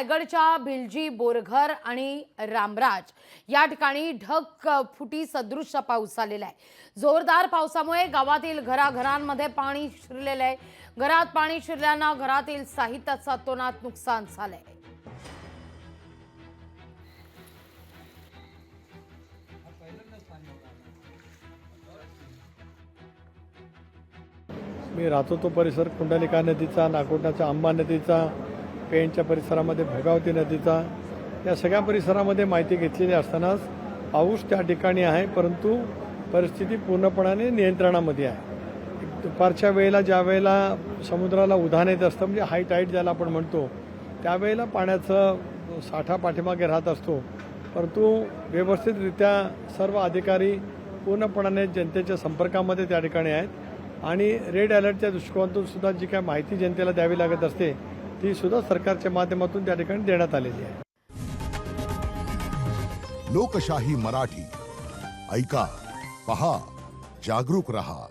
रायगडच्या भिलजी, बोरघर आणि रामराज या ठिकाणी ढगफुटी सदृश पाऊस झालेला आहे। जोरदार पावसामुळे गावातील घराघरांमध्ये पाणी शिरलेले आहे। घरात पाणी शिरल्याने घरातील साहित्याचं अतोनात नुकसान झालंय। मी राहतो तो परिसर कुंडलिका नदीचा, नागोटण्याचा आंबा नदीचा, पेणच्या परिसरामध्ये भोगावती नदीचा, या सगळ्या परिसरामध्ये माहिती घेतलेली असतानाच पाऊस त्या ठिकाणी आहे, परंतु परिस्थिती पूर्णपणाने नियंत्रणामध्ये आहे। दुपारच्या वेळेला ज्या वेळेला समुद्राला उधाण येत असतं, म्हणजे हाय टाईड ज्याला आपण म्हणतो, त्यावेळेला पाण्याचं साठा पाठीमागे राहत असतो, परंतु व्यवस्थितरित्या सर्व अधिकारी पूर्णपणाने जनतेच्या संपर्कामध्ये त्या ठिकाणी आहेत आणि रेड अलर्टच्या दृष्टिकोनातून सुद्धा जी काय माहिती जनतेला द्यावी लागत असते ती सुद्धा सरकारच्या माध्यमातून त्या ठिकाणी देण्यात आलेली आहे। लोकशाही मराठी ऐका, पहा, जागरूक रहा।